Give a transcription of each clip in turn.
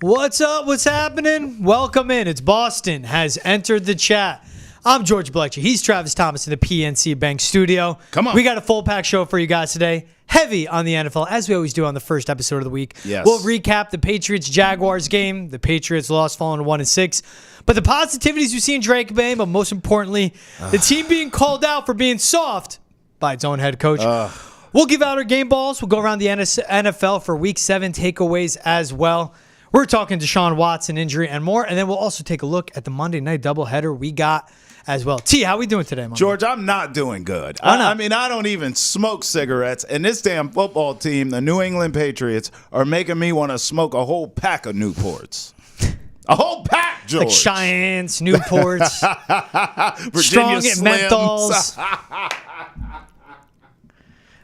What's up? What's happening? Welcome in. It's Boston has entered the chat. I'm George Balekji. He's Travis Thomas in the PNC Bank studio. Come on. We got a full pack show for you guys today. Heavy on the NFL, as we always do on the first episode of the week. Yes. We'll recap the Patriots-Jaguars game. The Patriots lost, falling to 1-6. But the positivities we see in Drake Maye, but most importantly, the team being called out for being soft by its own head coach. We'll give out our game balls. We'll go around the NFL for Week 7 takeaways as well. We're talking Deshaun Watson injury and more. And then we'll also take a look at the Monday night doubleheader we got as well. T, how we doing today, Mom? George, I'm not doing good. Why not? I mean, I don't even smoke cigarettes, and this damn football team, the New England Patriots, are making me want to smoke a whole pack of Newports. A whole pack, George. Like Cheyennes, Newports, Virginia Strong Slims. Menthols,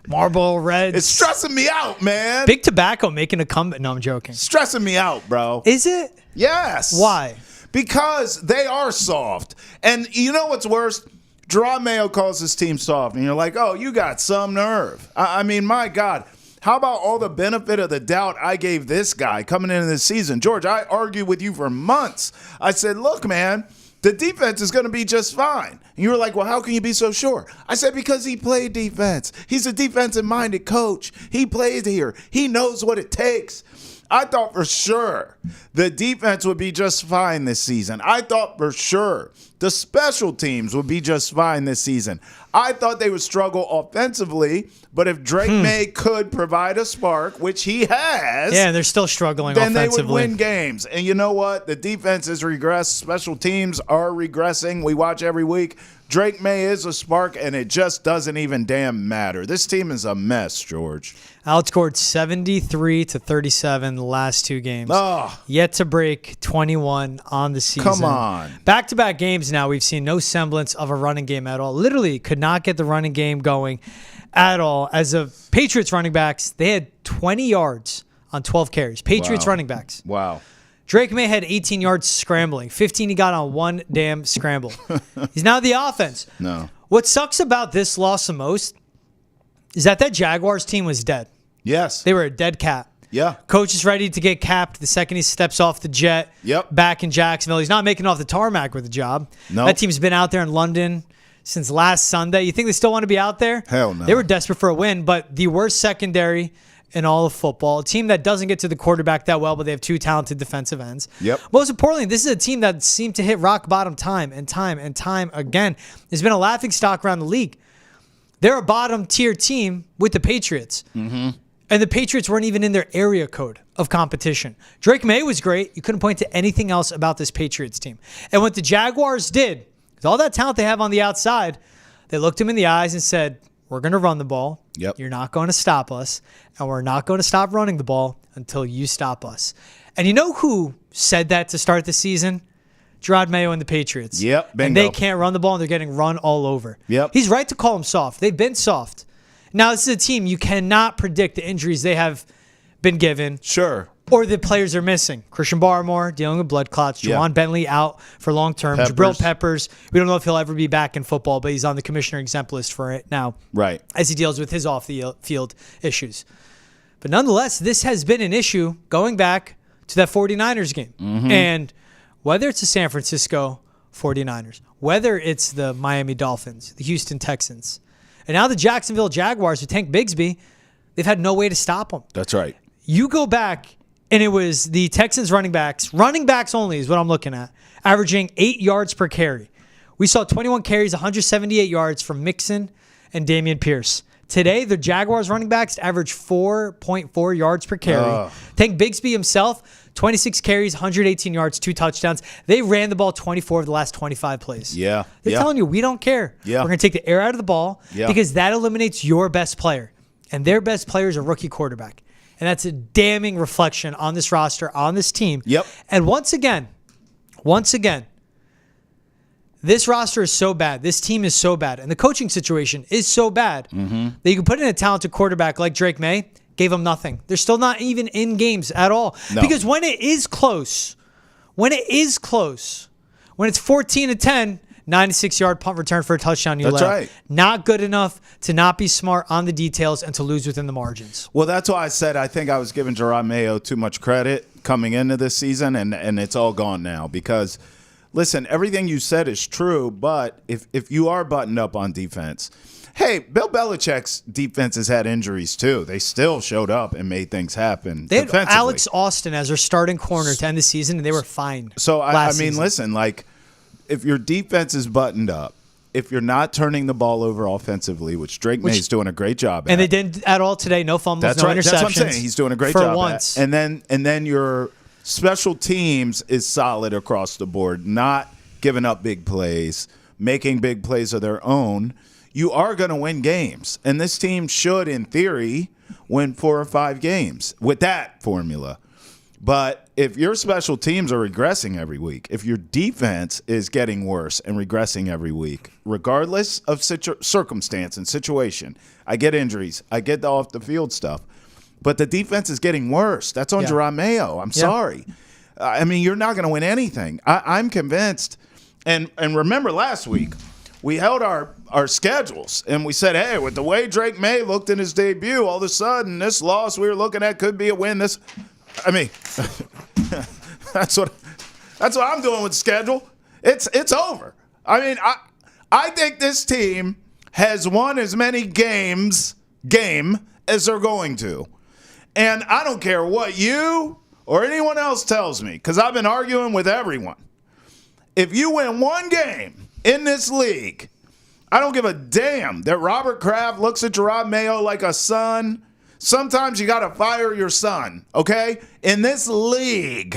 Marlboro Reds. It's stressing me out, man. Big Tobacco making a comeback. No, I'm joking. Stressing me out, bro. Is it? Yes. Why? Because they are soft. And you know what's worse? Jerod Mayo calls his team soft. And you're like, oh, you got some nerve. I mean, my God. How about all the benefit of the doubt I gave this guy coming into this season? George, I argued with you for months. I said, look, man, the defense is going to be just fine. And you were like, well, how can you be so sure? I said, because he played defense. He's a defensive-minded coach. He played here. He knows what it takes. I thought for sure the defense would be just fine this season. I thought for sure the special teams would be just fine this season. I thought they would struggle offensively, but if Drake Maye could provide a spark, which he has, Yeah, they're still struggling then offensively. they would win games. And you know what? The defense has regressed. Special teams are regressing. We watch every week. Drake Maye is a spark, and it just doesn't even damn matter. This team is a mess, George. Outscored 73-37 the last two games. Oh, Yet to break 21 on the season. come on. Back-to-back games now, we've seen no semblance of a running game at all. Literally could not get the running game going at all. As of Patriots running backs, they had 20 yards on 12 carries. Patriots Wow. running backs. Wow. Drake Maye had 18 yards scrambling. 15 he got on one damn scramble. He's now the offense. No. What sucks about this loss the most is that Jaguars team was dead. Yes. They were a dead cat. Yeah. Coach is ready to get capped the second he steps off the jet. Yep. Back in Jacksonville. He's not making it off the tarmac with a job. No. That team's been out there in London since last Sunday. You think they still want to be out there? Hell no. They were desperate for a win, but the worst secondary in all of football. A team that doesn't get to the quarterback that well, but they have two talented defensive ends. Yep. Most importantly, this is a team that seemed to hit rock bottom time and time and time again. There's been a laughingstock around the league. They're a bottom tier team with the Patriots. Mm-hmm. And the Patriots weren't even in their area code of competition. Drake Maye was great. You couldn't point to anything else about this Patriots team. And what the Jaguars did, with all that talent they have on the outside, they looked him in the eyes and said, we're going to run the ball. Yep. You're not going to stop us. And we're not going to stop running the ball until you stop us. And you know who said that to start the season? Jerod Mayo and the Patriots. Yep, bingo. And they can't run the ball, and they're getting run all over. Yep. He's right to call them soft. They've been soft. Now, this is a team you cannot predict the injuries they have been given Sure. or the players are missing. Christian Barmore dealing with blood clots. Yeah. Juwan Bentley out for long term. Peppers. Jabril Peppers. We don't know if he'll ever be back in football, but he's on the commissioner exempt list for it now Right. as he deals with his off-the-field issues. But nonetheless, this has been an issue going back to that 49ers game. Mm-hmm. And whether it's the San Francisco 49ers, whether it's the Miami Dolphins, the Houston Texans, and now the Jacksonville Jaguars with Tank Bigsby, they've had no way to stop them. That's right. You go back, and it was the Texans running backs only is what I'm looking at, averaging 8 yards per carry. We saw 21 carries, 178 yards from Mixon and Dameon Pierce. Today, the Jaguars running backs average 4.4 yards per carry. Tank Bigsby himself, 26 carries, 118 yards, 2 touchdowns. They ran the ball 24 of the last 25 plays. Yeah. They're telling you, we don't care. Yeah. We're going to take the air out of the ball because that eliminates your best player. And their best player is a rookie quarterback. And that's a damning reflection on this roster, on this team. Yep. And once again, this roster is so bad. This team is so bad. And the coaching situation is so bad that you can put in a talented quarterback like Drake Maye, gave him nothing. They're still not even in games at all. No. Because when it is close, when it's 14-10, 96-yard punt return for a touchdown. That's right. Not good enough to not be smart on the details and to lose within the margins. Well, that's why I said I think I was giving Jerod Mayo too much credit coming into this season, and it's all gone now because, listen, everything you said is true, but if you are buttoned up on defense, hey, Bill Belichick's defense has had injuries too. They still showed up and made things happen. They had defensively. Alex Austin as their starting corner to end the season, and they were fine. So, I mean, season. listen, like, if your defense is buttoned up, if you're not turning the ball over offensively, which Drake Maye is doing a great job at. And they didn't at all today. No fumbles, That's no right. interceptions. That's what I'm saying. He's doing a great job once. at. And then your special teams is solid across the board, not giving up big plays, making big plays of their own. You are going to win games. And this team should, in theory, win 4 or 5 games with that formula. But if your special teams are regressing every week, if your defense is getting worse and regressing every week, regardless of circumstance and situation, I get injuries, I get the off the field stuff, but the defense is getting worse. That's on Jerod Mayo. I'm sorry. I mean, you're not going to win anything. I'm convinced. And remember last week, we held our schedules, and we said, hey, with the way Drake Maye looked in his debut, all of a sudden, this loss we were looking at could be a win. I mean, that's what I'm doing with the schedule. It's over. I mean, I think this team has won as many game as they're going to. And I don't care what you or anyone else tells me, because I've been arguing with everyone. If you win one game in this league, I don't give a damn that Robert Kraft looks at Jerod Mayo like a son. Sometimes you got to fire your son, okay? In this league,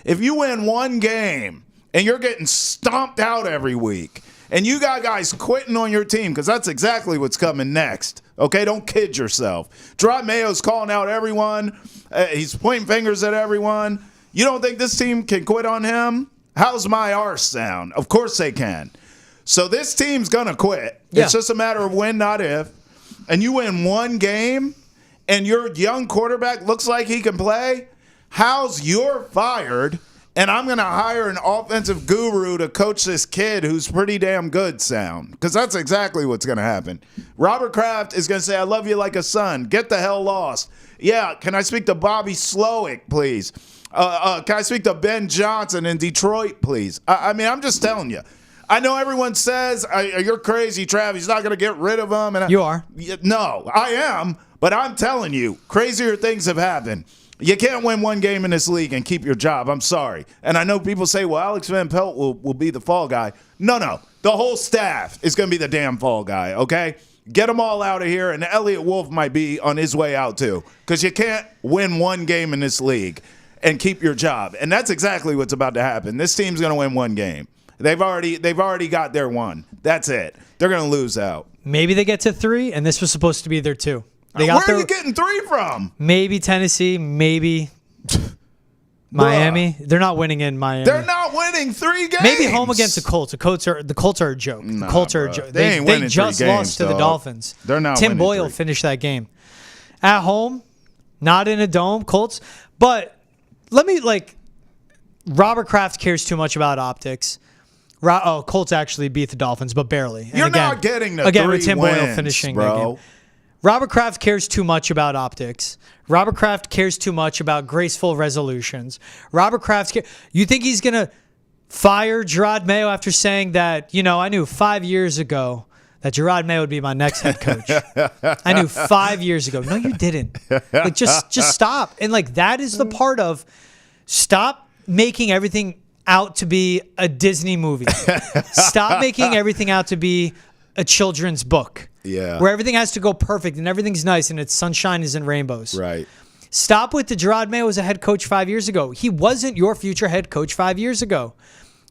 if you win one game and you're getting stomped out every week and you got guys quitting on your team, because that's exactly what's coming next, okay? Don't kid yourself. Jerod Mayo's calling out everyone. He's pointing fingers at everyone. You don't think this team can quit on him? How's my arse sound? Of course they can. So this team's going to quit. Yeah. It's just a matter of when, not if. And you win one game and your young quarterback looks like he can play, how's you're fired, and I'm going to hire an offensive guru to coach this kid who's pretty damn good sound? Because that's exactly what's going to happen. Robert Kraft is going to say, I love you like a son. Get the hell lost. Yeah, can I speak to Bobby Slowick, please? Can I speak to Ben Johnson in Detroit, please? I mean, I'm just telling you. I know everyone says, you're crazy, Trav. He's not going to get rid of him. And You are. No, I am. But I'm telling you, crazier things have happened. You can't win one game in this league and keep your job. I'm sorry. And I know people say, well, Alex Van Pelt will be the fall guy. No. The whole staff is going to be the damn fall guy, okay? Get them all out of here, and Elliott Wolf might be on his way out too, because you can't win one game in this league and keep your job. And that's exactly what's about to happen. This team's going to win one game. They've already got their one. That's it. They're going to lose out. Maybe they get to 3, and this was supposed to be their 2. Where are you getting 3 from? Maybe Tennessee, maybe Miami. They're not winning in Miami. They're not winning 3 games. Maybe home against the Colts. The Colts are a joke. Nah, the Colts are a bro. joke. They ain't They winning just 3 games, lost to the dog. Dolphins. They're not Tim winning Boyle 3. finished that game. At home, not in a dome, Colts. But let me, Robert Kraft cares too much about optics. Colts actually beat the Dolphins, but barely. And You're not getting the again 3 with Tim wins, Boyle finishing that bro. game. Robert Kraft cares too much about optics. Robert Kraft cares too much about graceful resolutions. Robert Kraft, you think he's going to fire Jerod Mayo after saying that, I knew 5 years ago that Jerod Mayo would be my next head coach. I knew 5 years ago. No, you didn't. Just stop. And that is the part of stop making everything out to be a Disney movie. Stop making everything out to be a children's book. Yeah. Where everything has to go perfect and everything's nice and it's sunshine is in rainbows. Right. Stop with the Jerod Mayo was a head coach 5 years ago. He wasn't your future head coach 5 years ago.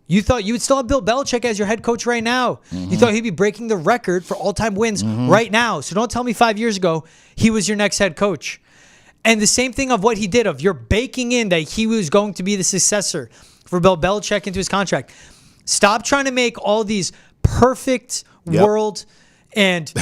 You thought you would still have Bill Belichick as your head coach right now. Mm-hmm. You thought he'd be breaking the record for all-time wins right now. So don't tell me 5 years ago he was your next head coach. And the same thing of what he did, of you're baking in that he was going to be the successor for Bill Belichick into his contract. Stop trying to make all these perfect world and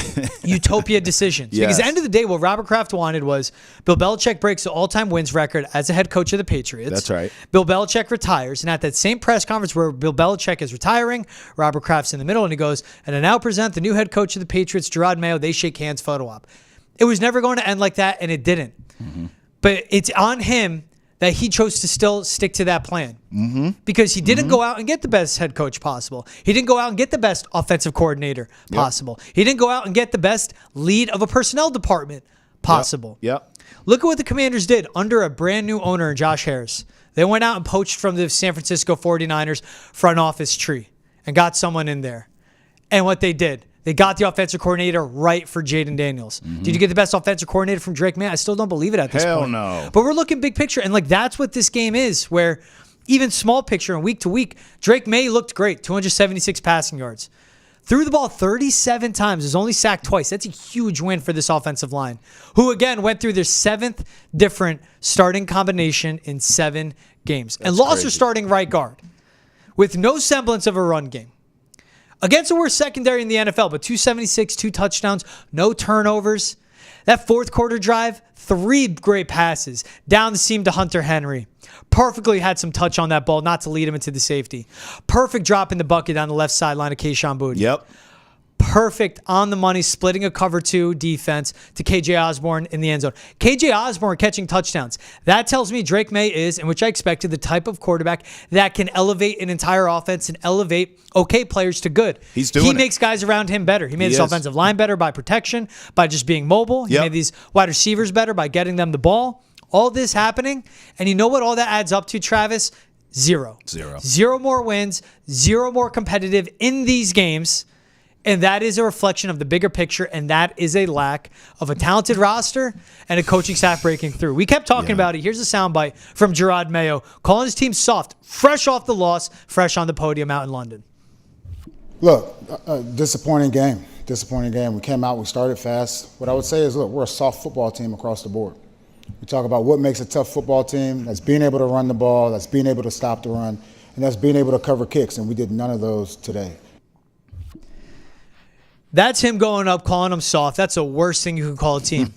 utopia decisions. Yes. Because at the end of the day, what Robert Kraft wanted was Bill Belichick breaks the all-time wins record as a head coach of the Patriots. That's right. Bill Belichick retires. And at that same press conference where Bill Belichick is retiring, Robert Kraft's in the middle and he goes, and I now present the new head coach of the Patriots, Jerod Mayo. They shake hands, photo op. It was never going to end like that, and it didn't. Mm-hmm. But it's on him that he chose to still stick to that plan. Because he didn't go out and get the best head coach possible. He didn't go out and get the best offensive coordinator possible. He didn't go out and get the best lead of a personnel department possible. Yep. Look at what the Commanders did under a brand new owner in Josh Harris. They went out and poached from the San Francisco 49ers front office tree and got someone in there. And what they did, they got the offensive coordinator right for Jaden Daniels. Did you get the best offensive coordinator from Drake Maye? I still don't believe it at this point. Hell no. But we're looking big picture, and that's what this game is, where even small picture and week to week, Drake Maye looked great, 276 passing yards. Threw the ball 37 times, was only sacked twice. That's a huge win for this offensive line, who again went through their 7th different starting combination in 7 games. And lost their starting right guard with no semblance of a run game. Against the worst secondary in the NFL, but 276, 2 touchdowns, no turnovers. That fourth quarter drive, 3 great passes down the seam to Hunter Henry. Perfectly had some touch on that ball, not to lead him into the safety. Perfect drop in the bucket down the left sideline of Kayshon Boutte. Yep. Perfect on the money, splitting a cover 2 defense to KJ Osborne in the end zone. KJ Osborne catching touchdowns. That tells me Drake Maye is, and which I expected, the type of quarterback that can elevate an entire offense and elevate okay players to good. He makes guys around him better. He made his offensive line better by protection, by just being mobile. He made these wide receivers better by getting them the ball. All this happening, and you know what all that adds up to, Travis? Zero more wins, 0 more competitive in these games. And that is a reflection of the bigger picture, and that is a lack of a talented roster and a coaching staff breaking through. We kept talking about it. Here's a soundbite from Jerod Mayo, calling his team soft, fresh off the loss, fresh on the podium out in London. Look, disappointing game. We came out, we started fast. What I would say is, look, we're a soft football team across the board. We talk about what makes a tough football team. That's being able to run the ball, that's being able to stop the run, and that's being able to cover kicks, and we did none of those today. That's him going up, calling them soft. That's the worst thing you can call a team.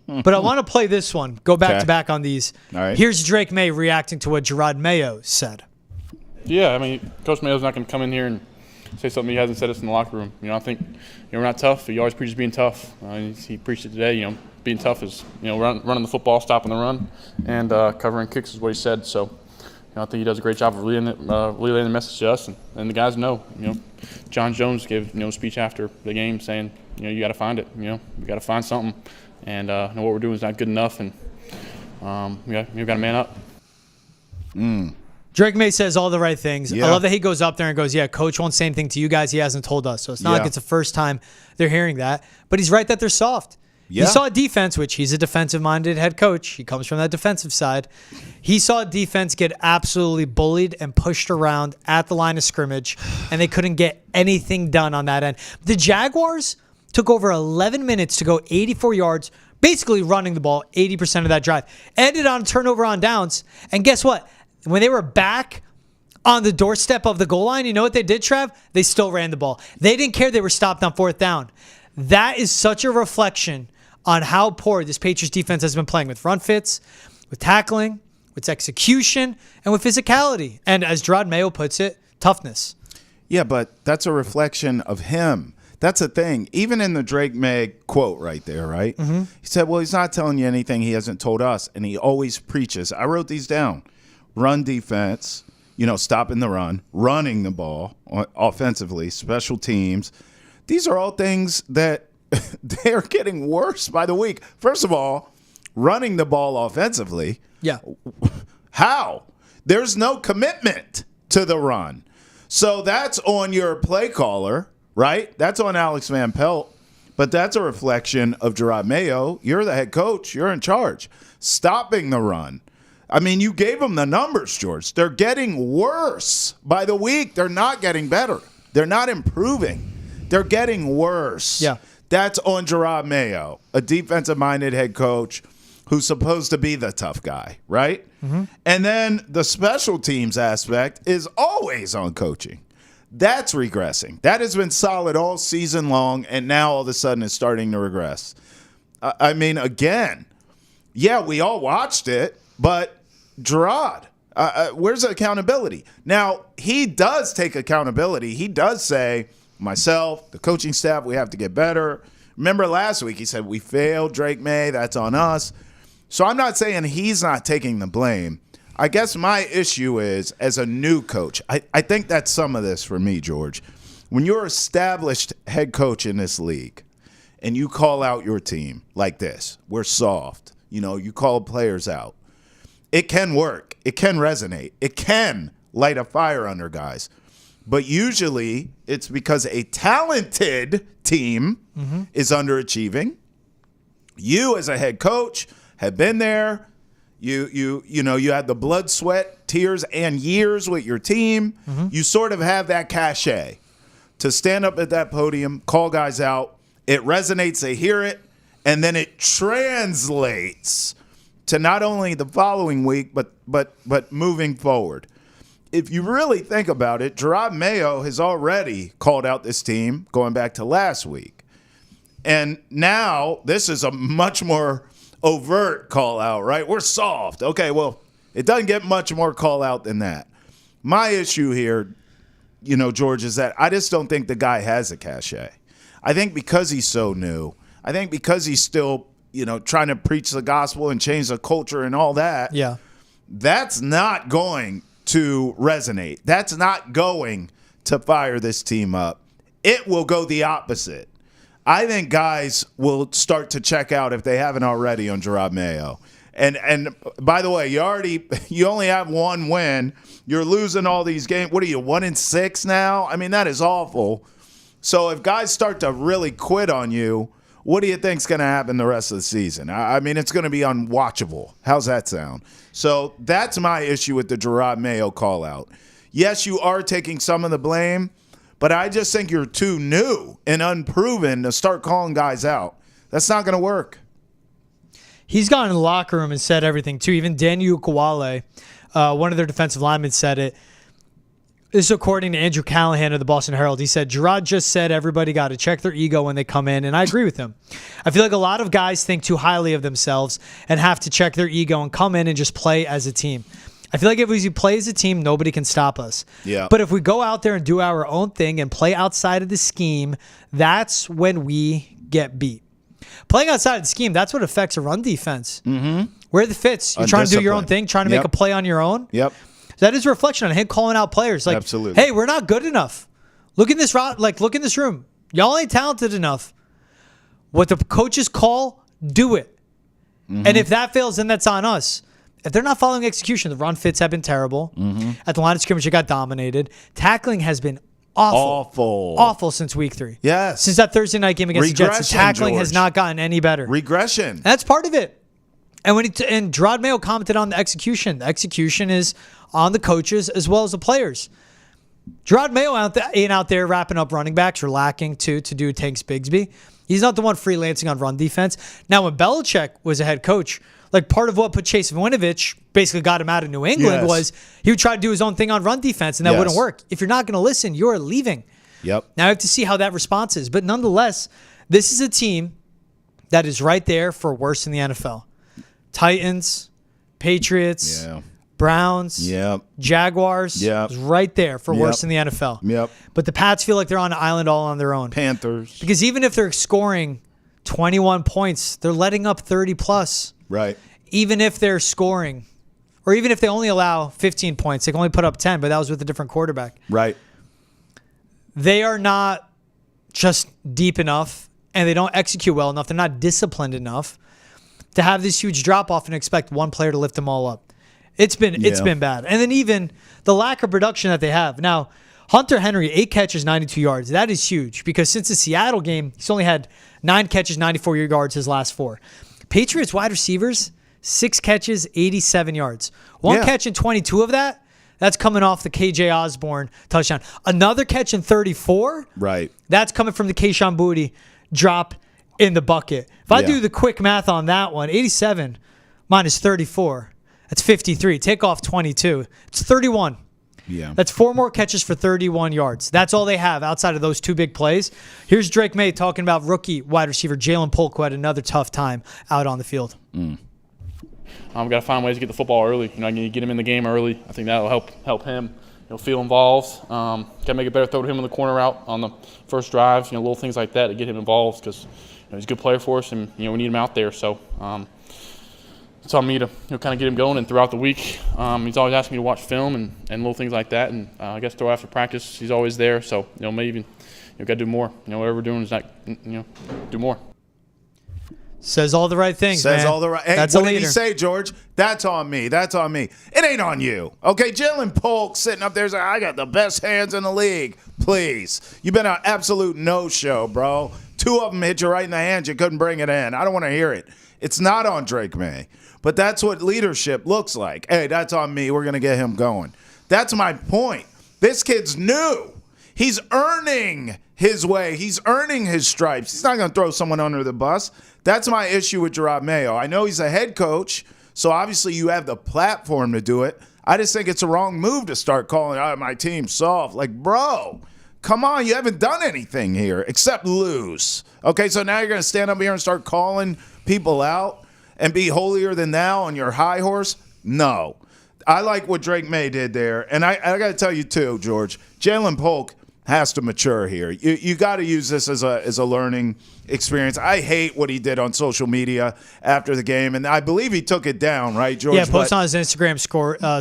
But I want to play this one. Go back to back on these. All right. Here's Drake Maye reacting to what Jerod Mayo said. Yeah, I mean, Coach Mayo's not going to come in here and say something he hasn't said us in the locker room. I think we're not tough. He always preaches being tough. He preached it today. Being tough is running the football, stopping the run, and covering kicks is what he said. So I think he does a great job of relaying the message to us, and the guys know. John Jones gave a speech after the game saying, you got to find it. You got to find something, and what we're doing is not good enough, and we got to man up. Drake Maye says all the right things. Yeah. I love that he goes up there and goes, Coach won't say anything to you guys. He hasn't told us. So it's not like it's the first time they're hearing that. But he's right that they're soft. Yeah. He saw a defense, which he's a defensive-minded head coach. He comes from that defensive side. He saw a defense get absolutely bullied and pushed around at the line of scrimmage, and they couldn't get anything done on that end. The Jaguars took over 11 minutes to go 84 yards, basically running the ball 80% of that drive. Ended on a turnover on downs, and guess what? When they were back on the doorstep of the goal line, you know what they did, Trev? They still ran the ball. They didn't care they were stopped on 4th down. That is such a reflection on how poor this Patriots defense has been playing with run fits, with tackling, with execution, and with physicality. And as Jerod Mayo puts it, toughness. Yeah, but that's a reflection of him. That's the thing. Even in the Drake Maye quote right there, right? He said, well, he's not telling you anything he hasn't told us, and he always preaches. I wrote these down. Run defense, stopping the run, running the ball offensively, special teams. These are all things that they're getting worse by the week. First of all, running the ball offensively. Yeah. How? There's no commitment to the run. So that's on your play caller, right? That's on Alex Van Pelt. But that's a reflection of Jerod Mayo. You're the head coach. You're in charge. Stopping the run. I mean, you gave them the numbers, George. They're getting worse by the week. They're not getting better. They're not improving. They're getting worse. Yeah. That's on Jerod Mayo, a defensive-minded head coach who's supposed to be the tough guy, right? And then the special teams aspect is always on coaching. That's regressing. That has been solid all season long, and now all of a sudden it's starting to regress. I mean, again, we all watched it, but Jerod, where's the accountability? Now, he does take accountability. He does say, myself, the coaching staff, we have to get better. Remember last week he said, we failed Drake Maye. That's on us. So I'm not saying he's not taking the blame. I guess my issue is, as a new coach, I think that's some of this for me, George. When you're established head coach in this league and you call out your team like this, we're soft, you call players out, it can work. It can resonate. It can light a fire under guys. But usually it's because a talented team is underachieving. You as a head coach have been there. You had the blood, sweat, tears, and years with your team. You sort of have that cachet to stand up at that podium, call guys out. It resonates, they hear it, and then it translates to not only the following week, but moving forward. If you really think about it, Jerod Mayo has already called out this team going back to last week. And now this is a much more overt call out, right? We're soft. Okay, well, it doesn't get much more call out than that. My issue here, George, is that I just don't think the guy has a cachet. I think because he's so new, I think because he's still, trying to preach the gospel and change the culture and all that, that's not going to resonate. That's not going to fire this team up. It will go the opposite. I think guys will start to check out if they haven't already on Jerod Mayo. And by the way, you only have one win. You're losing all these games. What are you, 1-6 now? I mean, that is awful. So if guys start to really quit on you, what do you think's going to happen the rest of the season? I mean, it's going to be unwatchable. How's that sound? So that's my issue with the Jerod Mayo call out. Yes, you are taking some of the blame, but I just think you're too new and unproven to start calling guys out. That's not going to work. He's gone in the locker room and said everything, too. Even Daniel Kawale, one of their defensive linemen, said it. This is according to Andrew Callahan of the Boston Herald. He said, Jerod just said everybody got to check their ego when they come in, and I agree with him. I feel like a lot of guys think too highly of themselves and have to check their ego and come in and just play as a team. I feel like if we play as a team, nobody can stop us. Yeah. But if we go out there and do our own thing and play outside of the scheme, that's when we get beat. Playing outside of the scheme, that's what affects a run defense. Where are the fits? You're trying to do your own thing, trying to make a play on your own. Yep. That is a reflection on him calling out players. Like, absolutely. Hey, we're not good enough. Look in this look in this room. Y'all ain't talented enough. What the coaches call, do it. And if that fails, then that's on us. If they're not following execution, the run fits have been terrible. At the line of scrimmage, it got dominated. Tackling has been awful since week 3. Yes. Since that Thursday night game against the Jets, the tackling has not gotten any better. Regression. And that's part of it. And and Jerod Mayo commented on the execution. The execution is on the coaches as well as the players. Jerod Mayo ain't out there wrapping up running backs or lacking to do Tanks Bigsby. He's not the one freelancing on run defense. Now, when Belichick was a head coach, like part of what put Chase Winovich basically got him out of New England was he would try to do his own thing on run defense, and that wouldn't work. If you're not going to listen, you're leaving. Yep. Now I have to see how that response is. But nonetheless, this is a team that is right there for worse in the NFL. Titans, Patriots, Browns, Jaguars, is right there for worse in the NFL. Yep. But the Pats feel like they're on an island all on their own. Panthers. Because even if they're scoring 21 points, they're letting up 30 plus. Right. Even if they're scoring, or even if they only allow 15 points, they can only put up 10, but that was with a different quarterback. Right. They are not just deep enough, and they don't execute well enough. They're not disciplined enough to have this huge drop-off and expect one player to lift them all up. It's been bad. And then even the lack of production that they have. Now, Hunter Henry, 8 catches, 92 yards. That is huge because since the Seattle game, he's only had 9 catches, 94 yards his last 4. Patriots wide receivers, 6 catches, 87 yards. One catch in 22 of that, that's coming off the KJ Osborne touchdown. Another catch in 34, right? That's coming from the Kayshon Boutte drop in the bucket. If I do the quick math on that one, 87 minus 34, that's 53. Take off 22. It's 31. Yeah. That's 4 more catches for 31 yards. That's all they have outside of those 2 big plays. Here's Drake Maye talking about rookie wide receiver Ja'Lynn Polk, who had another tough time out on the field. We've got to find ways to get the football early. I need to get him in the game early. I think that'll help him. Feel involved. Got to make a better throw to him on the corner route on the first drives. Little things like that to get him involved because he's a good player for us, and we need him out there. So it's on me to kind of get him going. And throughout the week, he's always asking me to watch film and little things like that. And I guess throw after practice, he's always there. So maybe even got to do more. Whatever we're doing is do more. Says all the right things. Says man. all the right. Hey, That's what a did leader. he say, George? That's on me. That's on me. It ain't on you. Okay, Ja'Lynn Polk sitting up there saying, I got the best hands in the league. Please. You've been an absolute no-show, bro. 2 of them hit you right in the hands. You couldn't bring it in. I don't want to hear it. It's not on Drake Maye. But that's what leadership looks like. Hey, that's on me. We're going to get him going. That's my point. This kid's new. He's earning his way. He's earning his stripes. He's not going to throw someone under the bus. That's my issue with Jerod Mayo. I know he's a head coach, so obviously you have the platform to do it. I just think it's a wrong move to start calling out my team soft. Like, bro, come on. You haven't done anything here except lose. Okay, so now you're going to stand up here and start calling people out and be holier than thou on your high horse? No. I like what Drake Maye did there. And I got to tell you, too, George, Ja'Lynn Polk has to mature here. You got to use this as a learning experience. I hate what he did on social media after the game, and I believe he took it down, right, George? Yeah, post on his Instagram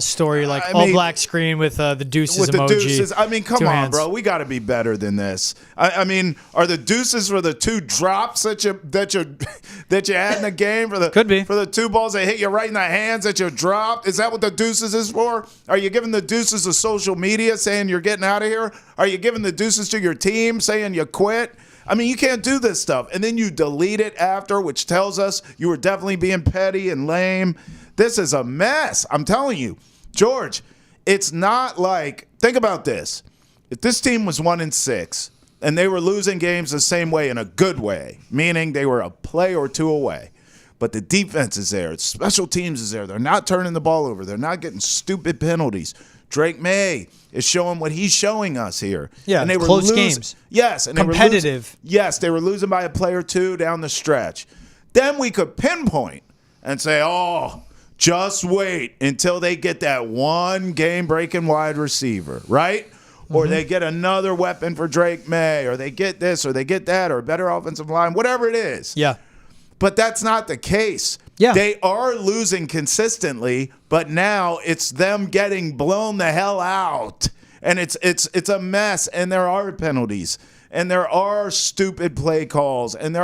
story, all black screen with the deuces with emoji. The deuces. I mean, come 2 on, hands. bro. We got to be better than this. I mean, are the deuces for the 2 drops that you had in the game Could be for the 2 balls that hit you right in the hands that you dropped? Is that what the deuces is for? Are you giving the deuces to social media saying you're getting out of here? Are you giving the deuces to your team saying you quit? I mean, you can't do this stuff. And then you delete it after, which tells us you were definitely being petty and lame. This is a mess. I'm telling you, George, it's not like, think about this. If this team was 1-6 and they were losing games the same way in a good way, meaning they were a play or 2 away, but the defense is there, special teams is there, they're not turning the ball over, they're not getting stupid penalties. Drake Maye is showing what he's showing us here. Yeah, and they were close games. Yes, and competitive. They were losing by a play or 2 down the stretch. Then we could pinpoint and say, oh, just wait until they get that one game-breaking wide receiver, right? Or they get another weapon for Drake Maye, or they get this, or they get that, or a better offensive line, whatever it is. Yeah. But that's not the case. Yeah. They are losing consistently, but now it's them getting blown the hell out. And it's a mess, and there are penalties, and there are stupid play calls, and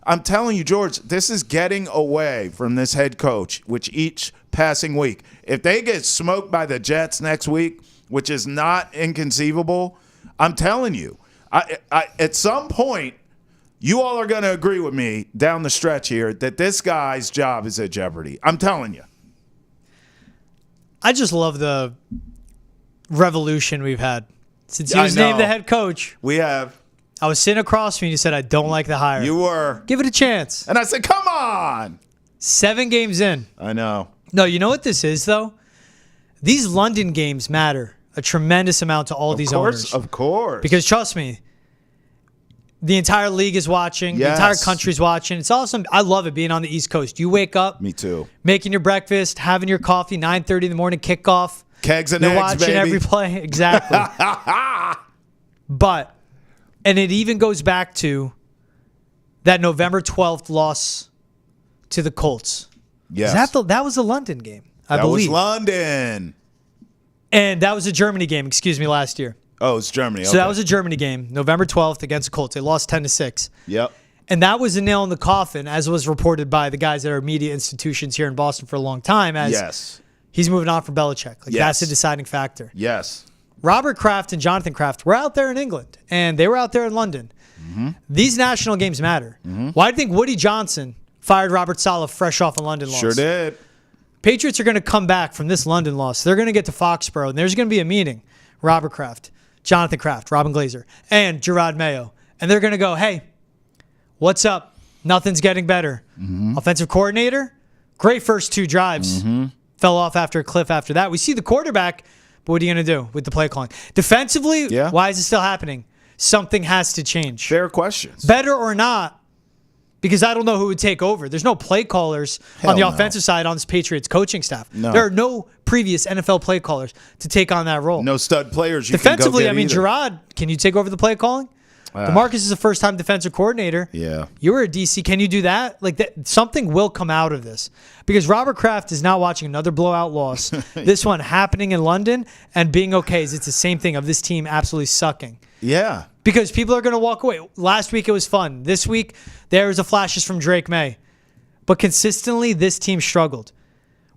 I'm telling you, George, this is getting away from this head coach, which each passing week. If they get smoked by the Jets next week, which is not inconceivable, I'm telling you, at some point, you all are going to agree with me down the stretch here that this guy's job is at jeopardy. I'm telling you. I just love the revolution we've had since he was named the head coach. We have. I was sitting across from you and you said, I don't like the hire. You were. Give it a chance. And I said, come on. 7 games in. I know. No, you know what this is, though? These London games matter a tremendous amount to all these owners. Of course. Because trust me, the entire league is watching. Yes. The entire country's watching. It's awesome. I love it being on the East Coast. You wake up. Me too. Making your breakfast, having your coffee, 9:30 in the morning, kickoff. Kegs and You're eggs, watching baby. every play. Exactly. But, and it even goes back to that November 12th loss to the Colts. Yes. That was the London game, I believe. That was London. And that was a Germany game, last year. Oh, it's Germany. So that was a Germany game, November 12th against the Colts. They lost 10-6. Yep. And that was a nail in the coffin, as was reported by the guys that are media institutions here in Boston for a long time, as yes. he's moving on from Belichick. Yes. That's a deciding factor. Yes. Robert Kraft and Jonathan Kraft were out there in England, and they were out there in London. Mm-hmm. These national games matter. Mm-hmm. Why do you think Woody Johnson fired Robert Saleh fresh off a London loss? Sure did. Patriots are going to come back from this London loss. They're going to get to Foxborough, and there's going to be a meeting. Robert Kraft, Jonathan Kraft, Robin Glazer, and Jerod Mayo. And they're going to go, hey, what's up? Nothing's getting better. Mm-hmm. Offensive coordinator, great first 2 drives. Mm-hmm. Fell off after a cliff after that. We see the quarterback, but what are you going to do with the play calling? Defensively, why is it still happening? Something has to change. Fair questions. Better or not, because I don't know who would take over. There's no play callers on the offensive side on this Patriots coaching staff. No. There are no previous NFL play callers to take on that role. No stud players. Defensively, can go get either. Jerod, can you take over the play calling? DeMarcus is a first-time defensive coordinator. Yeah. You were a DC. Can you do that? Like that, something will come out of this because Robert Kraft is now watching another blowout loss. This one happening in London and being okay. It's the same thing of this team absolutely sucking. Yeah. Because people are going to walk away. Last week it was fun. This week there was a flashes from Drake Maye. But consistently this team struggled.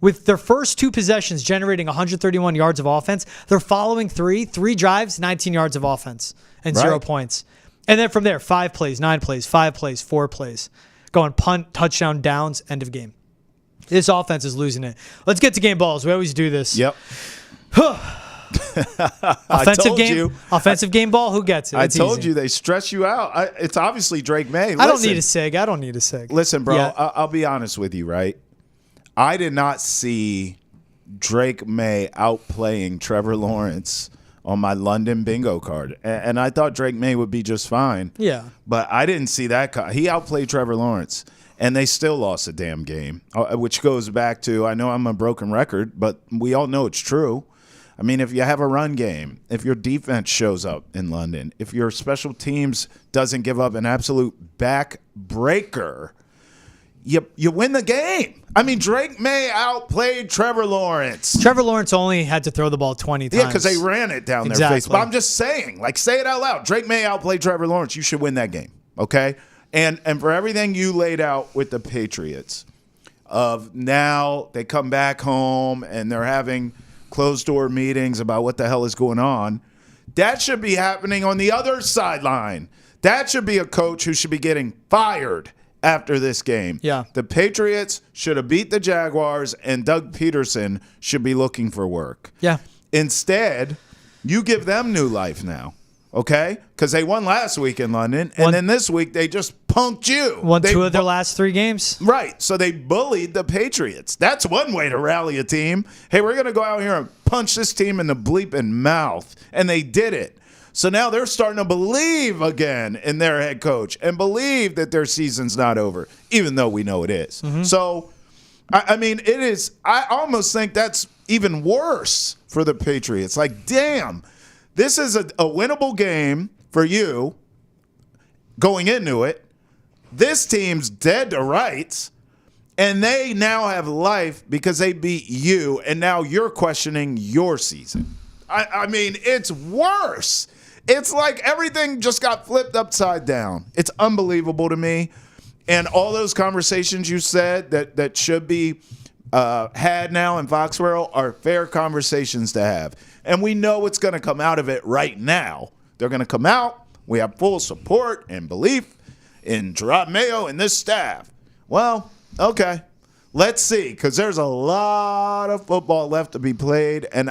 With their first 2 possessions generating 131 yards of offense, their following 3 drives, 19 yards of offense and 0 points. And then from there, 5 plays, 9 plays, 5 plays, 4 plays. Going punt, touchdown, downs, end of game. This offense is losing it. Let's get to game balls. We always do this. Yep. Offensive game ball, who gets it? I told you they stress you out. It's obviously Drake Maye. I don't need a SIG. Listen, bro, Yeah. I'll be honest with you, right? I did not see Drake Maye outplaying Trevor Lawrence on my London bingo card. And I thought Drake Maye would be just fine. Yeah. But I didn't see that. He outplayed Trevor Lawrence, and they still lost a damn game, which goes back to, I know I'm a broken record, but we all know it's true. I mean, if you have a run game, if your defense shows up in London, if your special teams doesn't give up an absolute backbreaker, you win the game. I mean, Drake Maye outplayed Trevor Lawrence. Trevor Lawrence only had to throw the ball 20 times. Yeah, because they ran it down their face. But I'm just saying, like, say it out loud. Drake Maye outplayed Trevor Lawrence. You should win that game, okay? And for everything you laid out with the Patriots, of now they come back home and they're having closed-door meetings about what the hell is going on, that should be happening on the other sideline. That should be a coach who should be getting fired after this game. Yeah. The Patriots should have beat the Jaguars, and Doug Peterson should be looking for work. Yeah. Instead, you give them new life now, okay? Because they won last week in London, and then this week they just punked you. Won 2 of their last 3 games. Right. So they bullied the Patriots. That's one way to rally a team. Hey, we're going to go out here and punch this team in the bleeping mouth. And they did it. So now they're starting to believe again in their head coach and believe that their season's not over, even though we know it is. Mm-hmm. So, I mean, it is. I almost think that's even worse for the Patriots. Like, damn, this is a winnable game for you going into it. This team's dead to rights, and they now have life because they beat you, and now you're questioning your season. I mean, it's worse. It's like everything just got flipped upside down. It's unbelievable to me. And all those conversations you said that should be had now in Foxborough are fair conversations to have. And we know what's going to come out of it right now. They're going to come out. We have full support and belief in Jerod Mayo and this staff. Well, okay. Let's see, because there's a lot of football left to be played. And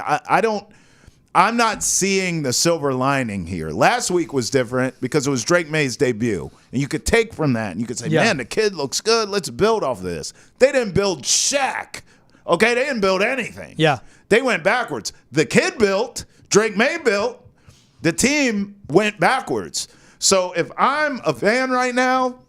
I'm not seeing the silver lining here. Last week was different because it was Drake Maye's debut. And you could take from that and you could say, man, the kid looks good. Let's build off of this. They didn't build Shaq. Okay, they didn't build anything. Yeah. They went backwards. The kid built, Drake Maye built, the team went backwards. So if I'm a fan right now,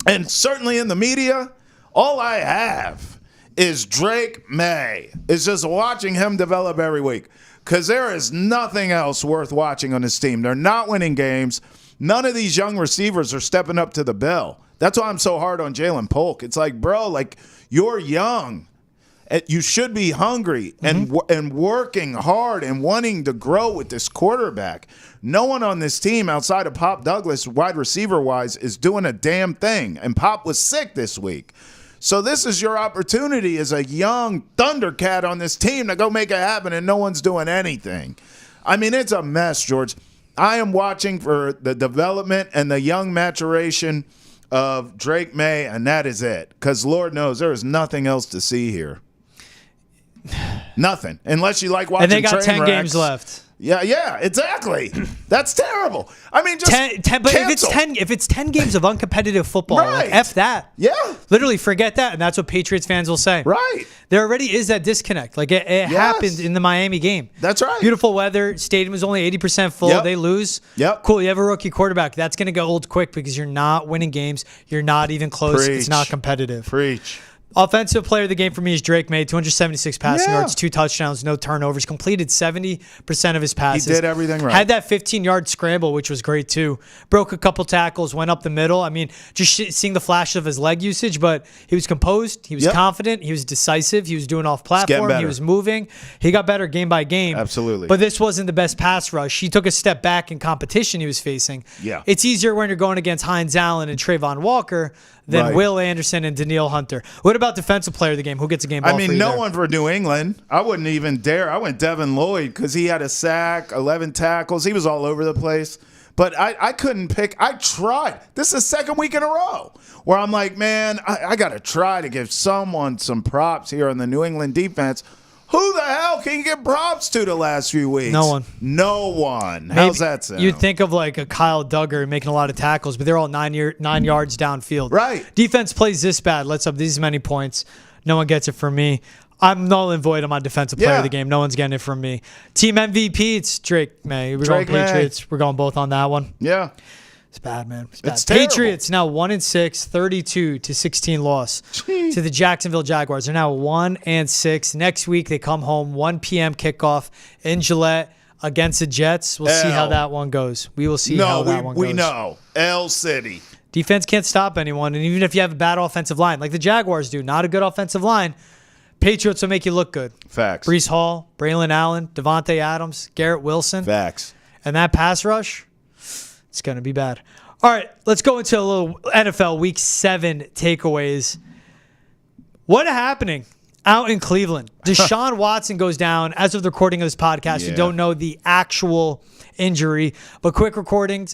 and certainly in the media, all I have is Drake Maye. It's just watching him develop every week. Because there is nothing else worth watching on this team. They're not winning games. None of these young receivers are stepping up to the bill. That's why I'm so hard on Ja'Lynn Polk. It's like, bro, like, you're young. You should be hungry and working hard and wanting to grow with this quarterback. No one on this team outside of Pop Douglas, wide receiver-wise, is doing a damn thing. And Pop was sick this week. So this is your opportunity as a young Thundercat on this team to go make it happen, and no one's doing anything. I mean, it's a mess, George. I am watching for the development and the young maturation of Drake Maye, and that is it. Because Lord knows there is nothing else to see here. Nothing. Unless you like watching And they got train 10 wrecks. games left. Yeah, exactly. That's terrible. I mean, just 10, but cancel. if it's 10 games of uncompetitive football, Right. like, F that. Yeah. Literally forget that, and that's what Patriots fans will say. Right. There already is that disconnect. Like it happened in the Miami game. That's right. Beautiful weather. Stadium was only 80% full. Yep. They lose. Yep. Cool. You have a rookie quarterback. That's going to go old quick because you're not winning games. You're not even close. Preach. It's not competitive. Preach. Offensive player of the game for me is Drake Maye, 276 passing Yeah. yards, 2 touchdowns, no turnovers, completed 70% of his passes. He did everything right. Had that 15-yard scramble, which was great too. Broke a couple tackles, went up the middle. I mean, just seeing the flash of his leg usage, but he was composed, he was confident, he was decisive, he was doing off-platform, he was moving. He got better game by game. Absolutely. But this wasn't the best pass rush. He took a step back in competition he was facing. Yeah. It's easier when you're going against Hines Allen and Trayvon Walker than Right. Will Anderson and Daniil Hunter. What about defensive player of the game? Who gets a game ball I mean, for you no there? one for New England. I wouldn't even dare. I went Devin Lloyd because he had a sack, 11 tackles. He was all over the place. But I couldn't pick. I tried. This is the second week in a row where I'm like, man, I got to try to give someone some props here on the New England defense. Who the hell can you give props to the last few weeks? No one. No one. Maybe How's that sound? You'd think of like a Kyle Duggar making a lot of tackles, but they're all 9 yards downfield. Right. Defense plays this bad, lets up these many points. No one gets it from me. I'm null and void on my defensive player of the game. No one's getting it from me. Team MVP, it's Drake Maye. We're going Patriots. We're going both on that one. Yeah. It's bad, man. It's bad. It's terrible. Patriots now 1-6, 32-16 loss to the Jacksonville Jaguars. They're now 1-6. Next week they come home 1 p.m. kickoff in Gillette against the Jets. We'll see how that one goes. We will see how that one goes. We know. L City. Defense can't stop anyone, and even if you have a bad offensive line, like the Jaguars do, not a good offensive line, Patriots will make you look good. Facts. Breece Hall, Braylon Allen, Devontae Adams, Garrett Wilson, Facts. and that pass rush. It's going to be bad. All right, let's go into a little NFL Week 7 takeaways. What happening out in Cleveland? Deshaun Watson goes down. As of the recording of this podcast, we don't know the actual injury, but quick reportings,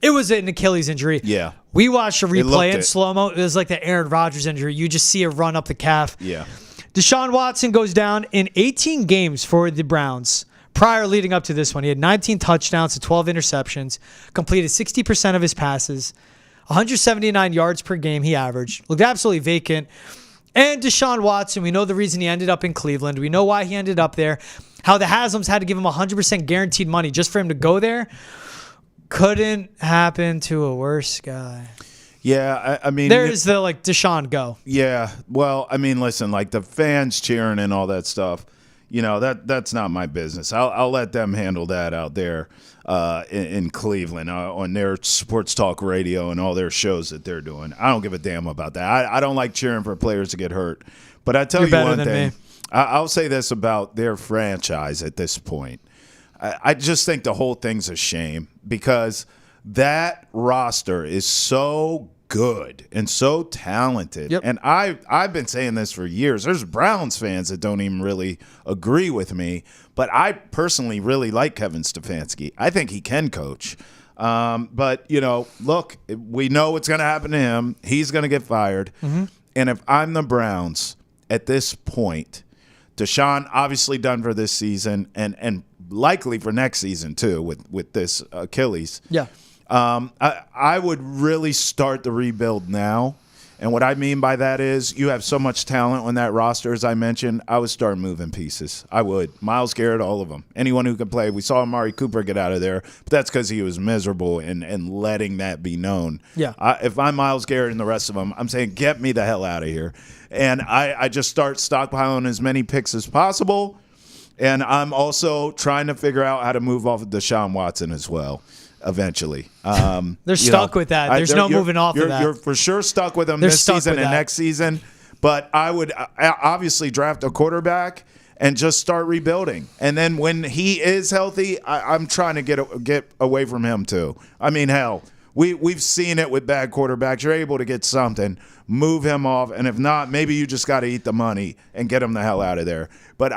it was an Achilles injury. Yeah. We watched a replay in it. slow-mo. It was like the Aaron Rodgers injury. You just see it run up the calf. Yeah. Deshaun Watson goes down in 18 games for the Browns. Prior leading up to this one, he had 19 touchdowns to 12 interceptions, completed 60% of his passes, 179 yards per game he averaged, looked absolutely vacant. And Deshaun Watson, we know the reason he ended up in Cleveland. We know why he ended up there, how the Haslams had to give him 100% guaranteed money just for him to go there. Couldn't happen to a worse guy. Yeah, I mean, There's the Deshaun go. Yeah, well, I mean, listen, like the fans cheering and all that stuff, you know, that's not my business. I'll let them handle that out there in Cleveland on their sports talk radio and all their shows that they're doing. I don't give a damn about that. I don't like cheering for players to get hurt. But I tell you one thing. I'll say this about their franchise at this point. I just think the whole thing's a shame because that roster is so good and so talented. Yep. And I've been saying this for years. There's Browns fans that don't even really agree with me, but I personally really like Kevin Stefanski. I think he can coach. But, you know, look, we know what's going to happen to him. He's going to get fired. Mm-hmm. And if I'm the Browns at this point, Deshaun obviously done for this season and likely for next season too with this Achilles. Yeah. I would really start the rebuild now. And what I mean by that is you have so much talent on that roster, as I mentioned. I would start moving pieces. I would. Myles Garrett, all of them. Anyone who can play. We saw Amari Cooper get out of there, but that's because he was miserable and letting that be known. Yeah. If I'm Myles Garrett and the rest of them, I'm saying get me the hell out of here. And I just start stockpiling as many picks as possible. And I'm also trying to figure out how to move off of Deshaun Watson as well. Eventually, they're stuck with that. There's no moving off of that. You're for sure stuck with them this season and next season. But I would obviously draft a quarterback and just start rebuilding. And then when he is healthy, I'm trying to get away from him too. I mean, hell, we've seen it with bad quarterbacks. You're able to get something, move him off, and if not, maybe you just got to eat the money and get him the hell out of there. But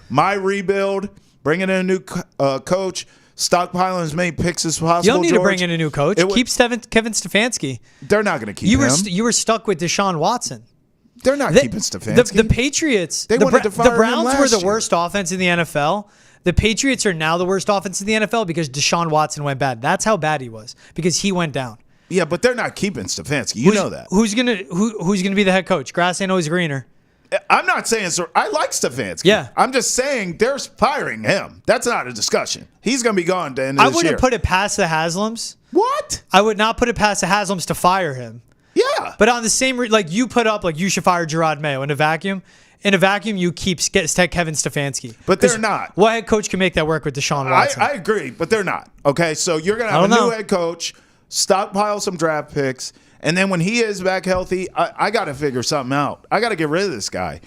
my rebuild, bringing in a new coach. Stockpiling as many picks as possible. You don't need to bring in a new coach. Keep Kevin Stefanski. They're not going to keep him. You were stuck with Deshaun Watson. They're not keeping Stefanski. The Patriots, they wanted to fire the Browns him last were the year. worst offense in the NFL. The Patriots are now the worst offense in the NFL because Deshaun Watson went bad. That's how bad he was because he went down. Yeah, but they're not keeping Stefanski. You know that. Who's gonna be the head coach? Grass ain't always greener. I'm not saying so. I like Stefanski. Yeah. I'm just saying they're firing him. That's not a discussion. He's going to be gone at the end of this year. I wouldn't put it past the Haslams. What? I would not put it past the Haslams to fire him. Yeah. Yeah. But on the same, like you put up, like you should fire Jerod Mayo in a vacuum. In a vacuum, you keep Kevin Stefanski. But they're not. What head coach can make that work with Deshaun Watson? I agree, but they're not. Okay, so you're going to have a new head coach, stockpile some draft picks, and then when he is back healthy, I got to figure something out. I got to get rid of this guy.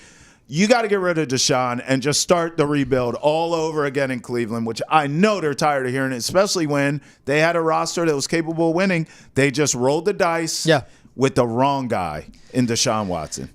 You got to get rid of Deshaun and just start the rebuild all over again in Cleveland, which I know they're tired of hearing, especially when they had a roster that was capable of winning. They just rolled the dice with the wrong guy in Deshaun Watson.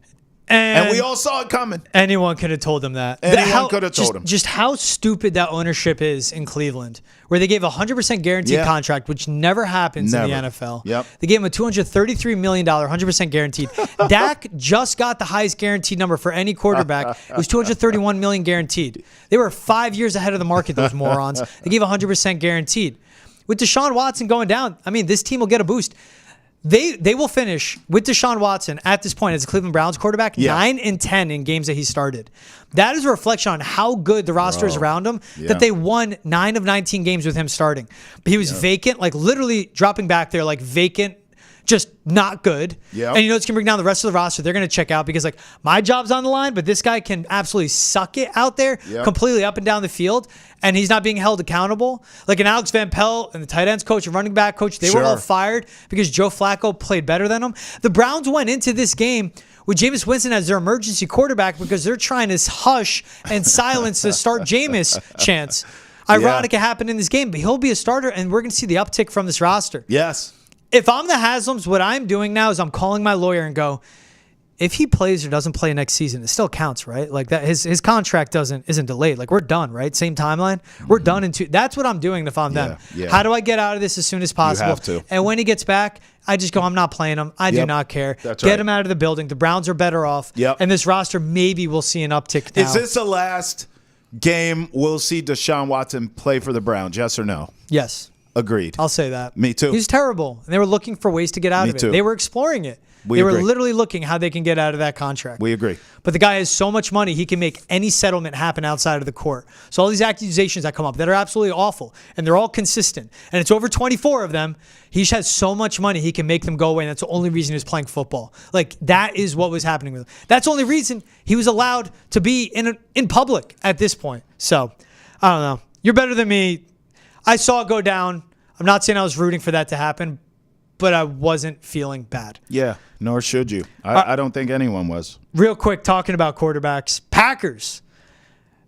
And we all saw it coming. Anyone could have told them that. Anyone could have told them. Just how stupid that ownership is in Cleveland, where they gave a 100% guaranteed contract, which never happens in the NFL. Yep. They gave him a $233 million, 100% guaranteed. Dak just got the highest guaranteed number for any quarterback. It was $231 million guaranteed. They were 5 years ahead of the market, those morons. They gave 100% guaranteed. With Deshaun Watson going down, I mean, this team will get a boost. They will finish with Deshaun Watson at this point as a Cleveland Browns quarterback 9-10 in games that he started. That is a reflection on how good the roster is around him, that they won 9 of 19 games with him starting. But he was vacant, like literally dropping back there, like vacant, just not good. Yeah. And you know it's going to bring down the rest of the roster. They're going to check out because like my job's on the line, but this guy can absolutely suck it out there completely up and down the field, and he's not being held accountable. Like an Alex Van Pelt and the tight ends coach and running back coach, they were all fired because Joe Flacco played better than them. The Browns went into this game with Jameis Winston as their emergency quarterback because they're trying to hush and silence the start Jameis chants. Ironic it happened in this game, but he'll be a starter, and we're going to see the uptick from this roster. Yes. If I'm the Haslams, what I'm doing now is I'm calling my lawyer and go, if he plays or doesn't play next season, it still counts, right? Like that, his contract isn't delayed. Like we're done, right? Same timeline. We're done in 2. That's what I'm doing if I'm them. Yeah. How do I get out of this as soon as possible? You have to. And when he gets back, I just go, I'm not playing him. I do not care. That's Get him out of the building. The Browns are better off. Yep. And this roster, maybe we'll see an uptick now. Is this the last game we'll see Deshaun Watson play for the Browns? Yes or no? Yes. Agreed. I'll say that. Me too. He's terrible. And they were looking for ways to get out of it. too. They were exploring it. We they were agree. literally looking how they can get out of that contract. We agree. But the guy has so much money, he can make any settlement happen outside of the court. So all these accusations that come up that are absolutely awful, and they're all consistent, and it's over 24 of them, he has so much money, he can make them go away, and that's the only reason he was playing football. Like, that is what was happening with him. That's the only reason he was allowed to be in public at this point. So, I don't know. You're better than me. I saw it go down. I'm not saying I was rooting for that to happen, but I wasn't feeling bad. Yeah, nor should you. I don't think anyone was. Real quick, talking about quarterbacks. Packers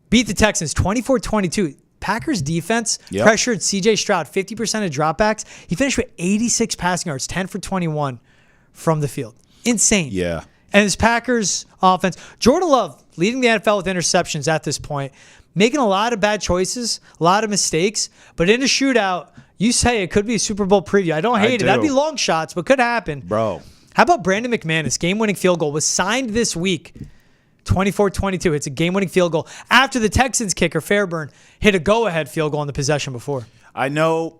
beat the Texans 24-22. Packers defense pressured C.J. Stroud, 50% of dropbacks. He finished with 86 passing yards, 10 for 21 from the field. Insane. Yeah. And this Packers offense, Jordan Love leading the NFL with interceptions at this point, making a lot of bad choices, a lot of mistakes, but in a shootout, you say it could be a Super Bowl preview. I don't hate it. That'd be long shots, but could happen. Bro. How about Brandon McManus? Game-winning field goal was signed this week. 24-22. It's a game-winning field goal after the Texans kicker, Fairburn, hit a go-ahead field goal on the possession before. I know,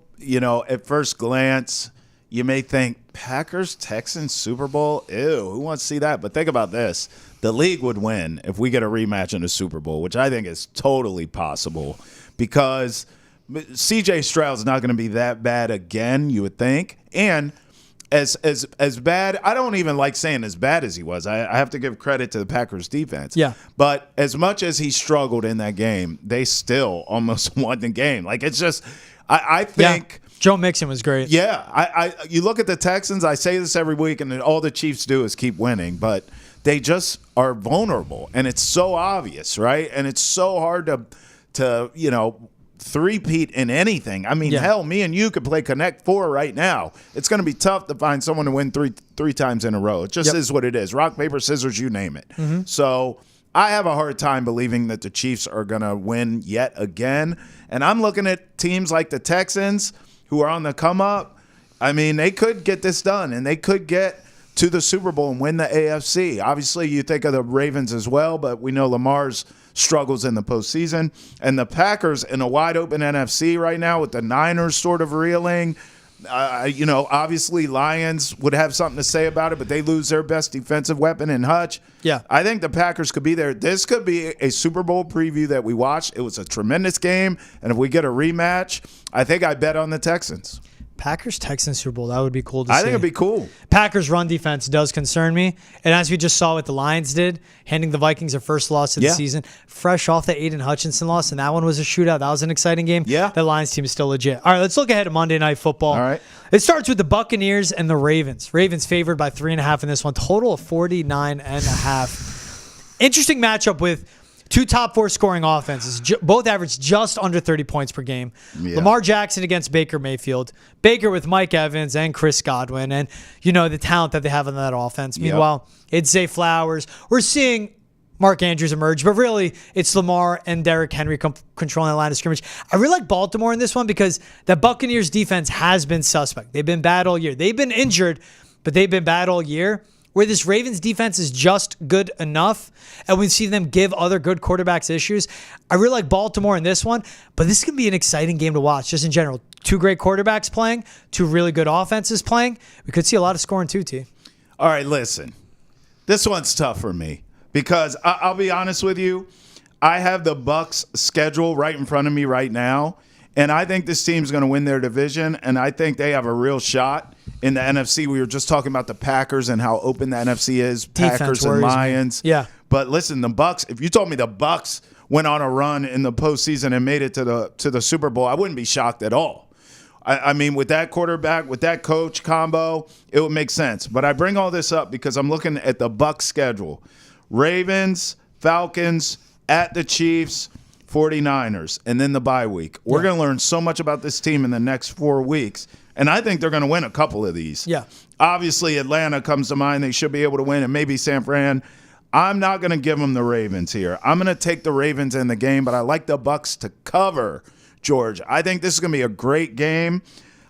at first glance, you may think, Packers-Texans Super Bowl? Ew, who wants to see that? But think about this. The league would win if we get a rematch in the Super Bowl, which I think is totally possible because C.J. Stroud's not going to be that bad again, you would think. And as bad, I don't even like saying as bad as he was. I have to give credit to the Packers defense. Yeah. But as much as he struggled in that game, they still almost won the game. Like, it's just, I think. Yeah. Joe Mixon was great. Yeah. You look at the Texans, I say this every week, and all the Chiefs do is keep winning, but they just are vulnerable. And it's so obvious, right? And it's so hard to three-peat in anything. I mean, hell, me and you could play Connect 4 right now. It's going to be tough to find someone to win three times in a row. It just is what it is. Rock, paper, scissors, you name it. Mm-hmm. So I have a hard time believing that the Chiefs are going to win yet again. And I'm looking at teams like the Texans who are on the come-up. I mean, they could get this done, and they could get to the Super Bowl and win the AFC. Obviously, you think of the Ravens as well, but we know Lamar's struggles in the postseason. And the Packers in a wide-open NFC right now with the Niners sort of reeling. Obviously Lions would have something to say about it, but they lose their best defensive weapon in Hutch. Yeah. I think the Packers could be there. This could be a Super Bowl preview that we watched. It was a tremendous game, and if we get a rematch, I think I bet on the Texans. Packers-Texans Super Bowl. That would be cool to see. I think it'd be cool. Packers' run defense does concern me. And as we just saw what the Lions did, handing the Vikings their first loss of the season, fresh off the Aiden Hutchinson loss, and that one was a shootout. That was an exciting game. Yeah. The Lions team is still legit. All right, let's look ahead at Monday Night Football. All right. It starts with the Buccaneers and the Ravens. Ravens favored by 3.5 in this one. Total of 49.5. Interesting matchup with two top 4 scoring offenses. Both average just under 30 points per game. Yeah. Lamar Jackson against Baker Mayfield. Baker with Mike Evans and Chris Godwin. And, the talent that they have on that offense. Yep. Meanwhile, it's Zay Flowers. We're seeing Mark Andrews emerge. But really, it's Lamar and Derrick Henry controlling the line of scrimmage. I really like Baltimore in this one because the Buccaneers defense has been suspect. They've been bad all year. They've been injured, but they've been bad all year. Where this Ravens defense is just good enough, and we see them give other good quarterbacks issues. I really like Baltimore in this one, but this can be an exciting game to watch just in general. Two great quarterbacks playing, two really good offenses playing. We could see a lot of scoring too, T. All right, listen. This one's tough for me because I'll be honest with you. I have the Bucs schedule right in front of me right now, and I think this team's going to win their division, and I think they have a real shot in the NFC. We were just talking about the Packers and how open the NFC is. Defense Packers and worries me. Lions. Yeah. But listen, the Bucs. If you told me the Bucs went on a run in the postseason and made it to the Super Bowl, I wouldn't be shocked at all. I mean, with that quarterback, with that coach combo, it would make sense. But I bring all this up because I'm looking at the Bucs schedule: Ravens, Falcons, at the Chiefs, 49ers, and then the bye week. We're going to learn so much about this team in the next 4 weeks. And I think they're going to win a couple of these. Yeah. Obviously, Atlanta comes to mind. They should be able to win, and maybe San Fran. I'm not going to give them the Ravens here. I'm going to take the Ravens in the game, but I like the Bucs to cover, George. I think this is going to be a great game.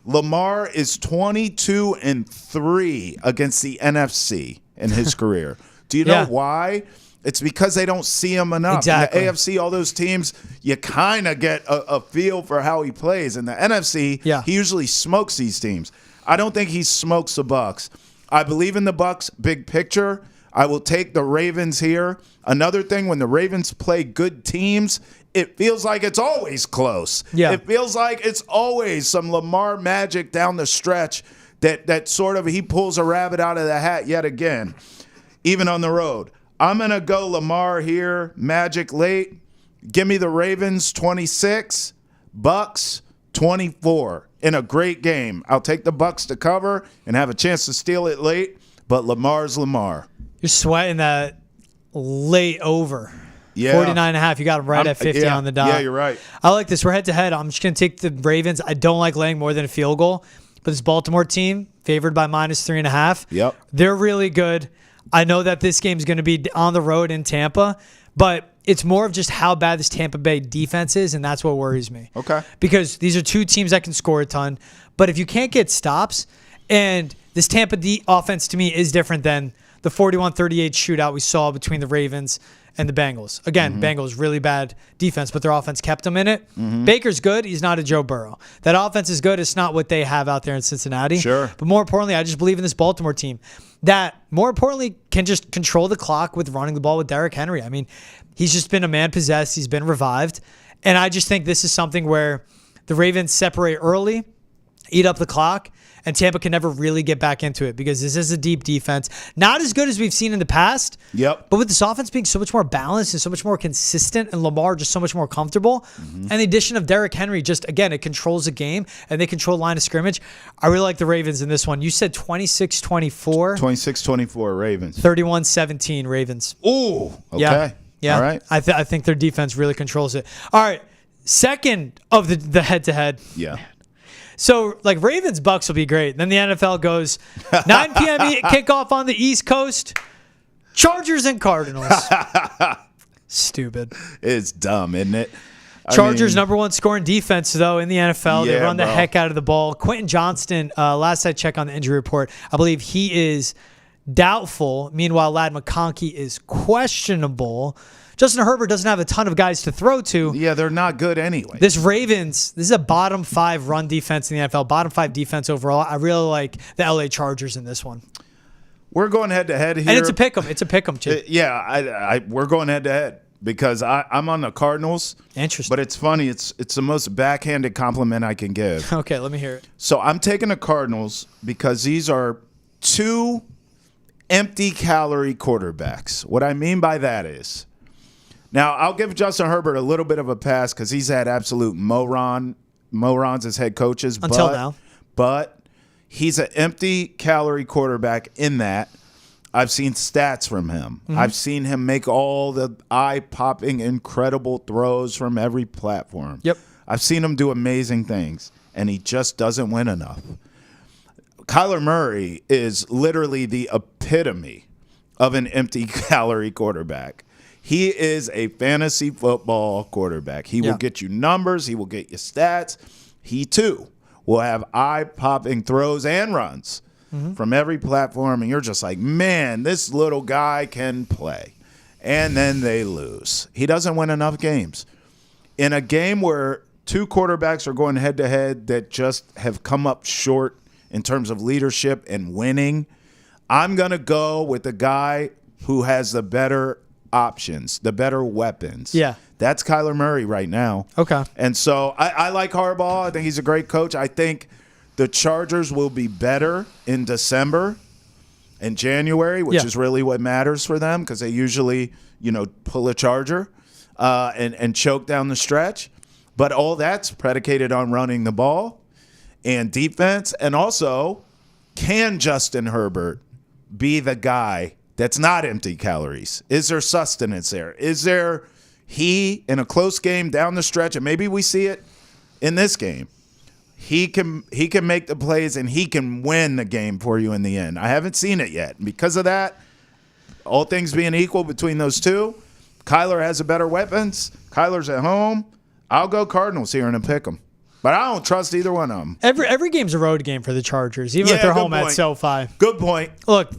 Lamar is 22-3 against the NFC in his career. Do you know why? It's because they don't see him enough. Exactly. In the AFC, all those teams, you kind of get a feel for how he plays. In the NFC, he usually smokes these teams. I don't think he smokes the Bucs. I believe in the Bucs big picture. I will take the Ravens here. Another thing, when the Ravens play good teams, it feels like it's always close. Yeah. It feels like it's always some Lamar magic down the stretch that sort of he pulls a rabbit out of the hat yet again, even on the road. I'm going to go Lamar here, magic late. Give me the Ravens 26, Bucs 24 in a great game. I'll take the Bucs to cover and have a chance to steal it late, but Lamar's Lamar. You're sweating that late over. Yeah. 49.5. You got him right at 50 on the dot. Yeah, you're right. I like this. We're head-to-head. I'm just going to take the Ravens. I don't like laying more than a field goal, but this Baltimore team favored by -3.5. Yep. They're really good. I know that this game is going to be on the road in Tampa, but it's more of just how bad this Tampa Bay defense is, and that's what worries me. Okay. Because these are two teams that can score a ton, but if you can't get stops, and this Tampa offense to me is different than the 41-38 shootout we saw between the Ravens and the Bengals. Again, Bengals, really bad defense, but their offense kept them in it. Baker's good. He's not a Joe Burrow. That offense is good. It's not what they have out there in Cincinnati. Sure. But more importantly, I just believe in this Baltimore team that, more importantly, can just control the clock with running the ball with Derrick Henry. I mean, he's just been a man possessed. He's been revived. And I just think this is something where the Ravens separate early, eat up the clock, and Tampa can never really get back into it because this is a deep defense. Not as good as we've seen in the past. Yep. But with this offense being so much more balanced and so much more consistent and Lamar just so much more comfortable, and the addition of Derrick Henry, just, again, it controls the game and they control line of scrimmage. I really like the Ravens in this one. You said 26-24. 26-24 Ravens. 31-17 Ravens. Ooh. Okay. Yeah. All right. I think their defense really controls it. All right. Second of the head-to-head. Yeah. So, like, Ravens-Bucks will be great. Then the NFL goes 9 p.m. kickoff on the East Coast. Chargers and Cardinals. Stupid. It's dumb, isn't it? Chargers number one scoring defense, though, in the NFL. They run the heck out of the ball. Quentin Johnston, last I checked on the injury report, I believe he is doubtful. Meanwhile, Ladd McConkey is questionable. Justin Herbert doesn't have a ton of guys to throw to. Yeah, they're not good anyway. This Ravens, this is a bottom 5 run defense in the NFL, bottom 5 defense overall. I really like the LA Chargers in this one. We're going head-to-head here. And it's a pick 'em. It's a pick 'em, Chip. Yeah, we're going head-to-head. because I'm on the Cardinals. Interesting. But it's funny. It's the most backhanded compliment I can give. Okay, let me hear it. So I'm taking the Cardinals because these are 2 empty calorie quarterbacks. What I mean by that is, now I'll give Justin Herbert a little bit of a pass because he's had absolute morons as head coaches. Until now. But he's an empty calorie quarterback in that I've seen stats from him. Mm-hmm. I've seen him make all the eye-popping, incredible throws from every platform. Yep. I've seen him do amazing things, and he just doesn't win enough. Kyler Murray is literally the epitome of an empty calorie quarterback. He is a fantasy football quarterback. He will get you numbers. He will get you stats. He, too, will have eye-popping throws and runs from every platform, and you're just like, man, this little guy can play. And then they lose. He doesn't win enough games. In a game where 2 quarterbacks are going head-to-head that just have come up short in terms of leadership and winning, I'm going to go with the guy who has the better options, the better weapons. Yeah. That's Kyler Murray right now. Okay. And so I like Harbaugh. I think he's a great coach. I think the Chargers will be better in December and January, which is really what matters for them because they usually, pull a Charger and choke down the stretch. But all that's predicated on running the ball and defense. And also, can Justin Herbert be the guy that's not empty calories? Is there sustenance there? Is there he, in a close game down the stretch, and maybe we see it in this game, he can make the plays and he can win the game for you in the end. I haven't seen it yet. And because of that, all things being equal between those two, Kyler has the better weapons. Kyler's at home. I'll go Cardinals here and pick them. But I don't trust either one of them. Every game's a road game for the Chargers, even if they're home at SoFi. Good point. Look,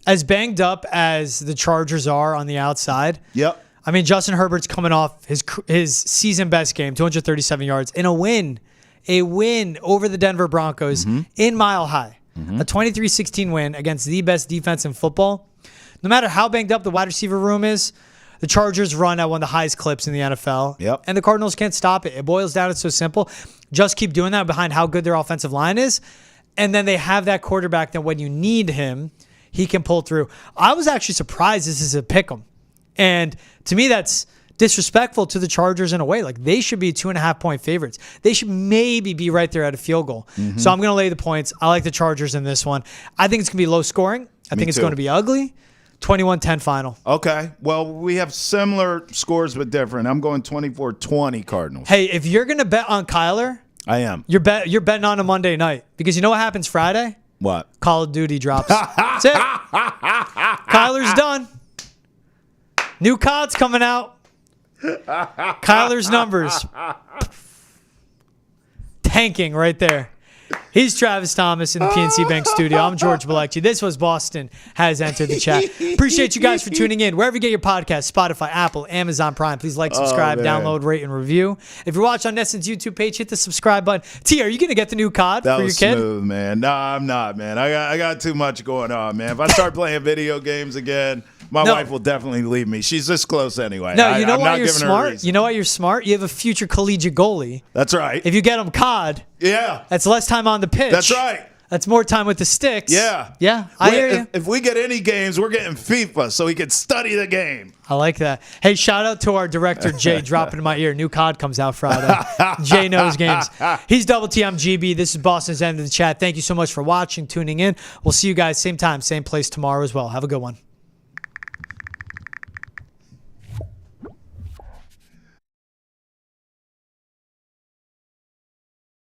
as banged up as the Chargers are on the outside, Yep. I mean, Justin Herbert's coming off his season best game, 237 yards, in a win over the Denver Broncos in Mile High. A 23-16 win against the best defense in football. No matter how banged up the wide receiver room is, the Chargers run at one of the highest clips in the NFL. Yep. And the Cardinals can't stop it. It boils down, it's so simple. Just keep doing that behind how good their offensive line is. And then they have that quarterback that when you need him, he can pull through. I was actually surprised this is a pick 'em. And to me, that's disrespectful to the Chargers in a way. Like, they should be 2.5-point favorites. They should maybe be right there at a field goal. So I'm going to lay the points. I like the Chargers in this one. I think it's going to be low scoring. I think it's going to be ugly. 21-10 final. Okay. Well, we have similar scores but different. I'm going 24-20 Cardinals. Hey, if you're going to bet on Kyler, I am. you're betting on a Monday night. Because you know what happens Friday? What? Call of Duty drops. That's it. Kyler's done. New COD's coming out. Kyler's numbers. Tanking right there. He's Travis Thomas in the PNC Bank studio. I'm George Balekji. This was Boston Has Entered the Chat. Appreciate you guys for tuning in. Wherever you get your podcasts, Spotify, Apple, Amazon Prime. Please like, subscribe, download, rate, and review. If you're watching on Nesson's YouTube page, hit the subscribe button. T, are you going to get the new COD for your kid? That was smooth, man. No, I'm not, man. I got too much going on, man. If I start playing video games again, my wife will definitely leave me. She's this close anyway. No, you know I'm why not you're giving her a smart? reason. You know why you're smart? You have a future collegiate goalie. That's right. If you get him COD, Yeah. that's less time on the pitch. That's right. That's more time with the sticks. Yeah. Yeah, I hear you. If we get any games, we're getting FIFA so he can study the game. I like that. Hey, shout out to our director, Jay, dropping in my ear. New COD comes out Friday. Jay knows games. He's Double T, I'm GB. This is Boston's End of the Chat. Thank you so much for watching, tuning in. We'll see you guys same time, same place tomorrow as well. Have a good one.